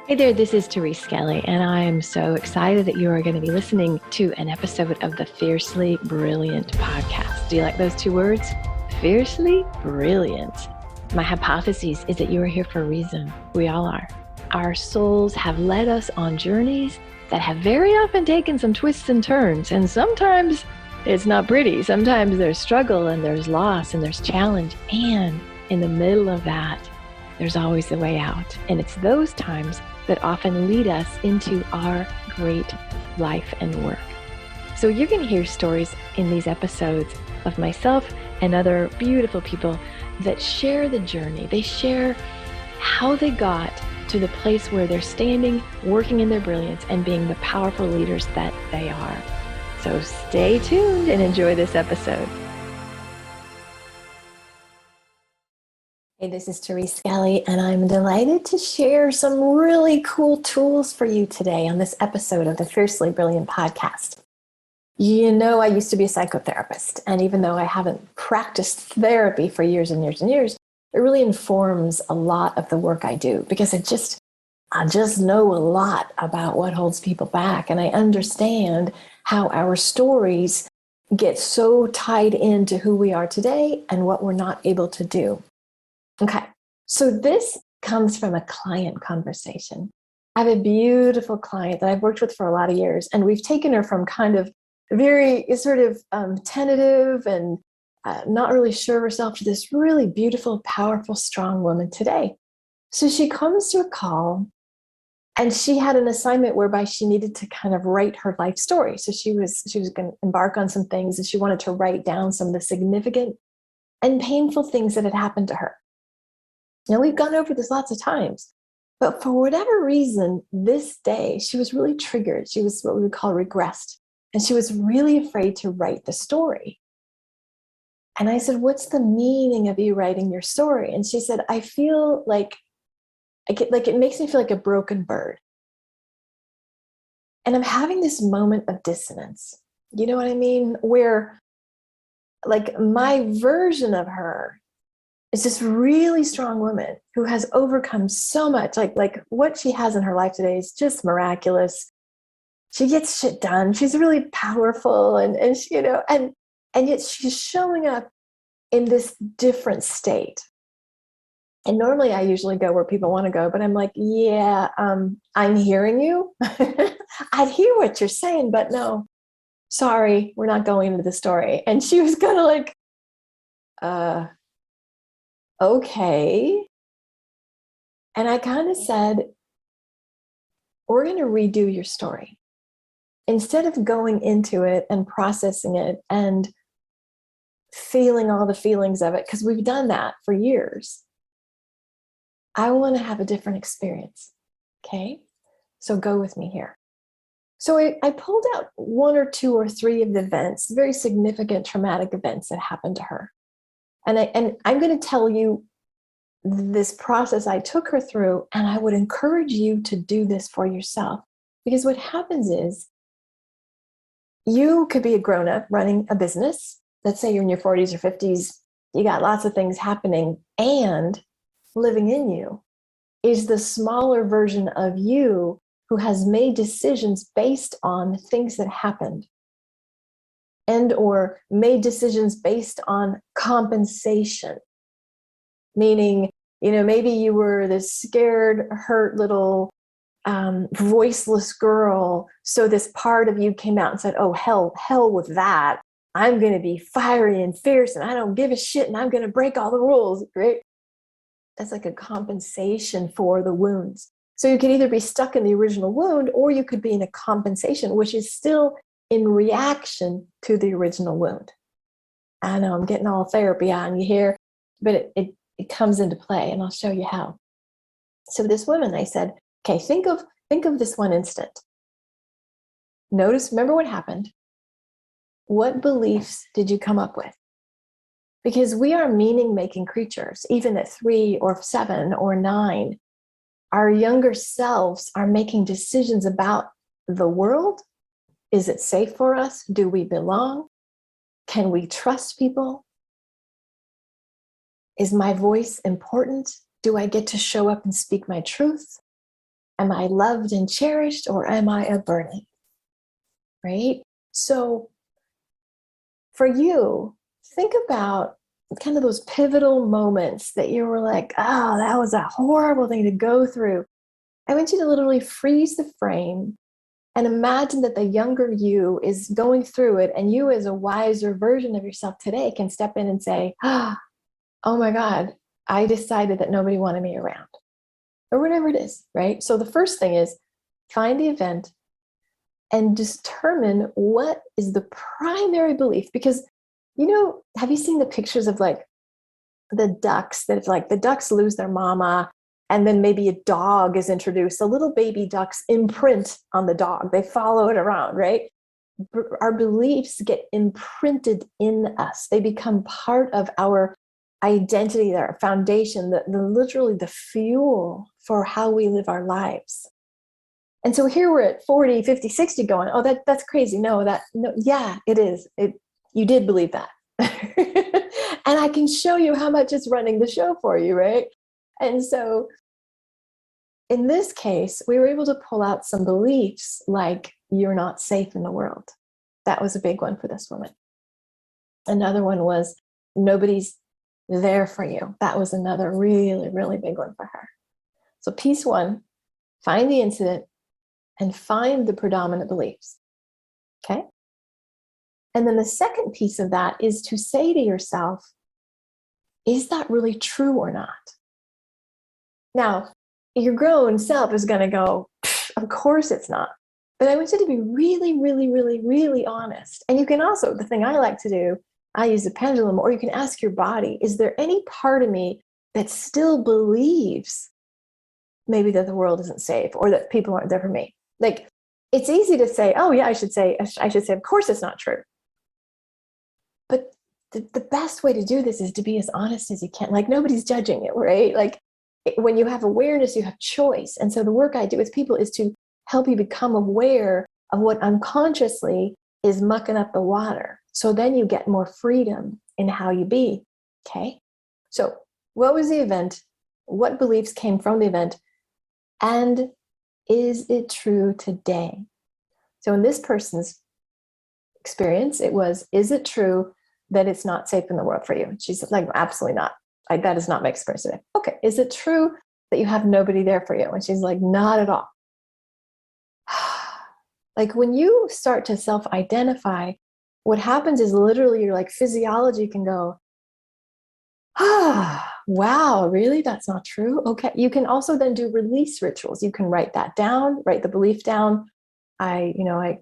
Hey there, this is Therese Skelly, and I am so excited that you are going to be listening to an episode of the Fiercely Brilliant podcast. Do you like those two words? Fiercely Brilliant. My hypothesis is that you are here for a reason. We all are. Our souls have led us on journeys that have very often taken some twists and turns, and sometimes it's not pretty. Sometimes there's struggle and there's loss and there's challenge, and in the middle of that, there's always a way out. And it's those times that often lead us into our great life and work. So you're going to hear stories in these episodes of myself and other beautiful people that share the journey. They share how they got to the place where they're standing, working in their brilliance, and being the powerful leaders that they are. So stay tuned and enjoy this episode. Hey, this is Therese Skelly, and I'm delighted to share some really cool tools for you today on this episode of the Fiercely Brilliant podcast. You know, I used to be a psychotherapist, and even though I haven't practiced therapy for years and years and years, it really informs a lot of the work I do because I just know a lot about what holds people back, and I understand how our stories get so tied into who we are today and what we're not able to do. Okay, so this comes from a client conversation. I have a beautiful client that I've worked with for a lot of years, and we've taken her from kind of very sort of tentative and not really sure of herself to this really beautiful, powerful, strong woman today. So she comes to a call, and she had an assignment whereby she needed to kind of write her life story. So she was going to embark on some things, and she wanted to write down some of the significant and painful things that had happened to her. Now, we've gone over this lots of times, but for whatever reason, this day, she was really triggered. She was what we would call regressed, and she was really afraid to write the story. And I said, what's the meaning of you writing your story? And she said, I feel like it makes me feel like a broken bird. And I'm having this moment of dissonance. You know what I mean? Where like my version of her is this really strong woman who has overcome so much. Like what she has in her life today is just miraculous. She gets shit done. She's really powerful, and she, and yet she's showing up in this different state. And normally I usually go where people want to go, but I'm like, yeah, I'm hearing you. I hear what you're saying, but no, sorry, we're not going into the story. And she was kind of like, okay. And I kind of said, we're going to redo your story. Instead of going into it and processing it and feeling all the feelings of it, because we've done that for years, I want to have a different experience. Okay? So go with me here. So I pulled out one or two or three of the events, very significant traumatic events that happened to her. And I'm going to tell you this process I took her through, and I would encourage you to do this for yourself. Because what happens is you could be a grown-up running a business. Let's say you're in your 40s or 50s. You got lots of things happening, and living in you is the smaller version of you who has made decisions based on things that happened, and or made decisions based on compensation. Meaning, maybe you were this scared, hurt little voiceless girl. So this part of you came out and said, oh, hell with that. I'm going to be fiery and fierce, and I don't give a shit, and I'm going to break all the rules. Right? That's like a compensation for the wounds. So you could either be stuck in the original wound, or you could be in a compensation, which is still in reaction to the original wound. I know I'm getting all therapy on you here, but it comes into play, and I'll show you how. So this woman, I said, okay, think of this one instant. Remember what happened. What beliefs did you come up with? Because we are meaning-making creatures, even at 3 or 7 or 9. Our younger selves are making decisions about the world. Is it safe for us? Do we belong? Can we trust people? Is my voice important? Do I get to show up and speak my truth? Am I loved and cherished, or am I a burden? Right? So for you, think about kind of those pivotal moments that you were like, oh, that was a horrible thing to go through. I want you to literally freeze the frame and imagine that the younger you is going through it, and you, as a wiser version of yourself today, can step in and say, oh my God, I decided that nobody wanted me around, or whatever it is, right? So the first thing is find the event and determine what is the primary belief. Because, have you seen the pictures of like the ducks, that like the ducks lose their mama, and then maybe a dog is introduced, the little baby ducks imprint on the dog, they follow it around, right? Our beliefs get imprinted in us, they become part of our identity, our foundation, literally the fuel for how we live our lives. And so here we're at 40, 50, 60 going, oh, that's crazy. No, yeah, it is. You did believe that. And I can show you how much it's running the show for you, right? And so in this case, we were able to pull out some beliefs like you're not safe in the world. That was a big one for this woman. Another one was nobody's there for you. That was another really, really big one for her. So piece one, find the incident and find the predominant beliefs. Okay? And then the second piece of that is to say to yourself, is that really true or not? Now, your grown self is going to go, of course it's not. But I want you to be really, really, really, really honest. And you can also, the thing I like to do, I use a pendulum, or you can ask your body, is there any part of me that still believes maybe that the world isn't safe, or that people aren't there for me? Like, it's easy to say, oh yeah, I should say, of course it's not true. But the best way to do this is to be as honest as you can. Like, nobody's judging you, right? Like, when you have awareness, you have choice. And so the work I do with people is to help you become aware of what unconsciously is mucking up the water. So then you get more freedom in how you be. Okay. So what was the event? What beliefs came from the event? And is it true today? So in this person's experience, it was, is it true that it's not safe in the world for you? She's like, absolutely not. That is not my experience today. Okay. Is it true that you have nobody there for you? And she's like, not at all. Like, when you start to self-identify, what happens is literally your like physiology can go, wow, really? That's not true. Okay. You can also then do release rituals. You can write that down, write the belief down. The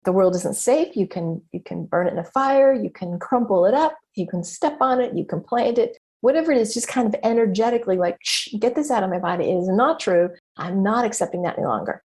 world isn't safe. You can burn it in a fire. You can crumple it up. You can step on it. You can plant it. Whatever it is, just kind of energetically like, get this out of my body. It is not true. I'm not accepting that any longer.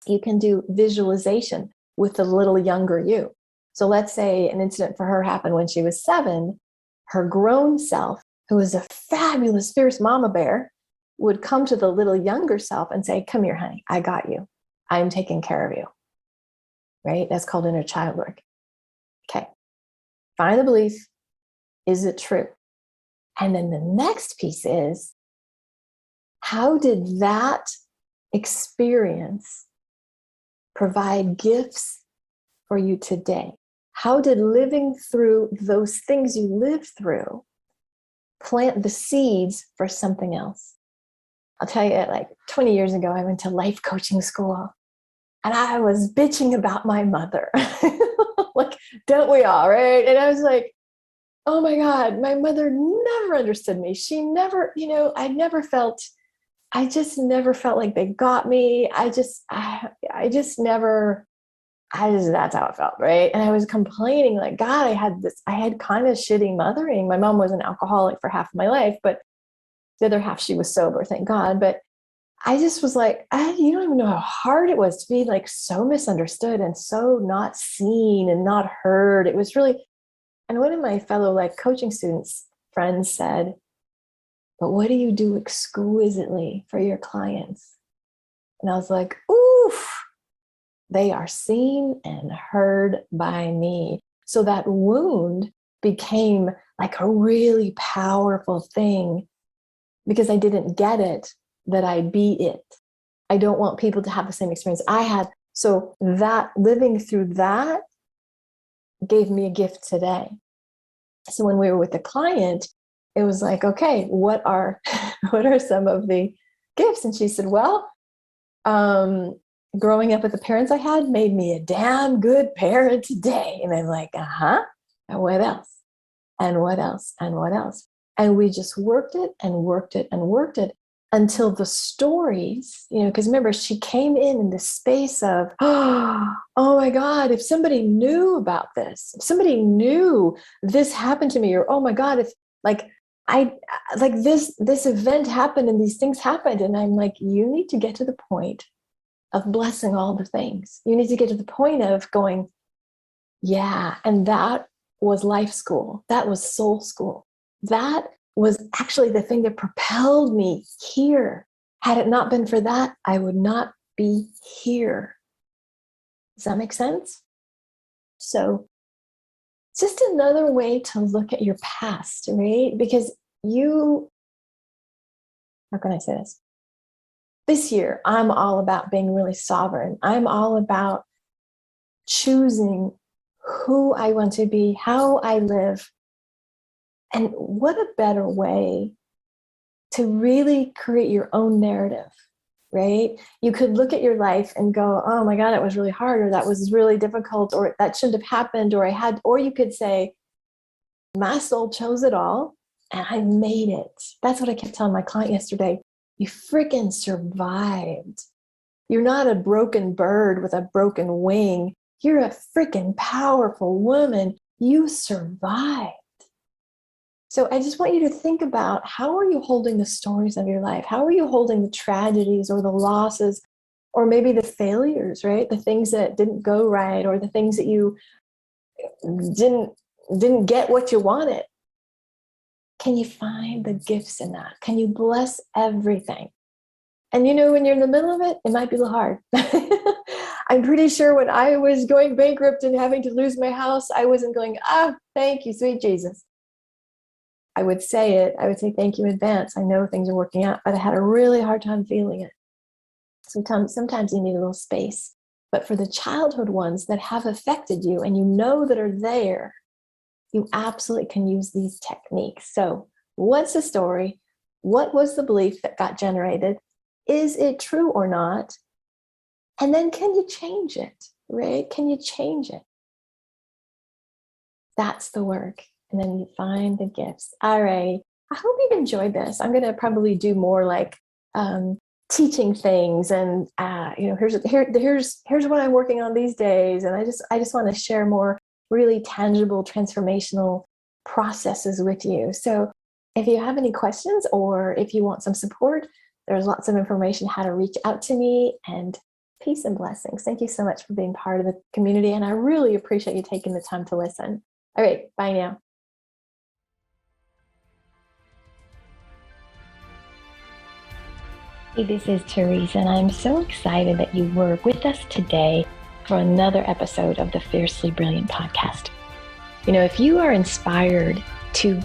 You can do visualization with the little younger you. So let's say an incident for her happened when she was 7. Her grown self, who is a fabulous, fierce mama bear, would come to the little younger self and say, come here, honey, I got you. I'm taking care of you. Right? That's called inner child work. Okay. Find the belief. Is it true? And then the next piece is, how did that experience provide gifts for you today? How did living through those things you lived through plant the seeds for something else? I'll tell you, like 20 years ago, I went to life coaching school and I was bitching about my mother. Like, don't we all, right? And I was like, oh my God, my mother never understood me. She never, I just never felt like they got me. That's how it felt, right? And I was complaining like, God, I had kind of shitty mothering. My mom was an alcoholic for half of my life, but the other half, she was sober, thank God. But I just was like, you don't even know how hard it was to be like so misunderstood and so not seen and not heard. It was really, and one of my fellow like coaching students, friends said, but what do you do exquisitely for your clients? And I was like, oof, they are seen and heard by me. So that wound became like a really powerful thing because I didn't get it, that I be it. I don't want people to have the same experience I had. So that living through that gave me a gift today. So when we were with the client, it was like, okay, what are some of the gifts? And she said, well, growing up with the parents I had made me a damn good parent today. And I'm like, uh-huh. And what else? And what else? And what else? And we just worked it and worked it and worked it until the stories, because remember, she came in the space of, oh my God, if somebody knew about this, if somebody knew this happened to me, or oh my God, if this event happened and these things happened. And I'm like, you need to get to the point of blessing all the things. You need to get to the point of going, yeah. And that was life school. That was soul school. That was actually the thing that propelled me here. Had it not been for that, I would not be here. Does that make sense? So it's just another way to look at your past, right? Because how can I say this? This year, I'm all about being really sovereign. I'm all about choosing who I want to be, how I live. And what a better way to really create your own narrative, right? You could look at your life and go, oh my God, it was really hard, or that was really difficult, or that shouldn't have happened, or you could say, my soul chose it all and I made it. That's what I kept telling my client yesterday. You freaking survived. You're not a broken bird with a broken wing. You're a freaking powerful woman. You survived. So I just want you to think about, how are you holding the stories of your life? How are you holding the tragedies or the losses, or maybe the failures, right? The things that didn't go right, or the things that you didn't get what you wanted. Can you find the gifts in that? Can you bless everything? And when you're in the middle of it, it might be a little hard. I'm pretty sure when I was going bankrupt and having to lose my house, I wasn't going, thank you, sweet Jesus. I would say it. I would say thank you in advance. I know things are working out, but I had a really hard time feeling it. Sometimes you need a little space. But for the childhood ones that have affected you and that are there, you absolutely can use these techniques. So what's the story? What was the belief that got generated? Is it true or not? And then can you change it, right? Can you change it? That's the work. And then you find the gifts. All right. I hope you've enjoyed this. I'm going to probably do more like teaching things, and here's what I'm working on these days. And I just want to share more really tangible, transformational processes with you. So if you have any questions, or if you want some support, there's lots of information how to reach out to me. And peace and blessings. Thank you so much for being part of the community. And I really appreciate you taking the time to listen. All right. Bye now. Hey, this is Therese, and I'm so excited that you were with us today for another episode of the Fiercely Brilliant podcast. If you are inspired to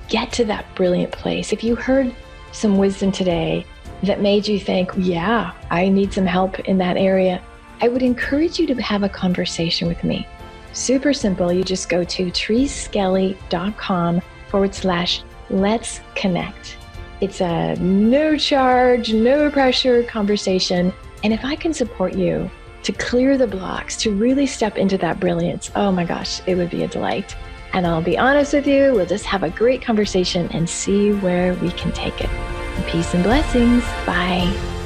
get to that brilliant place, if you heard some wisdom today that made you think, yeah, I need some help in that area, I would encourage you to have a conversation with me. Super simple. You just go to thereseskelly.com/let's connect. It's a no charge, no pressure conversation. And if I can support you to clear the blocks, to really step into that brilliance, oh my gosh, it would be a delight. And I'll be honest with you, we'll just have a great conversation and see where we can take it. Peace and blessings. Bye.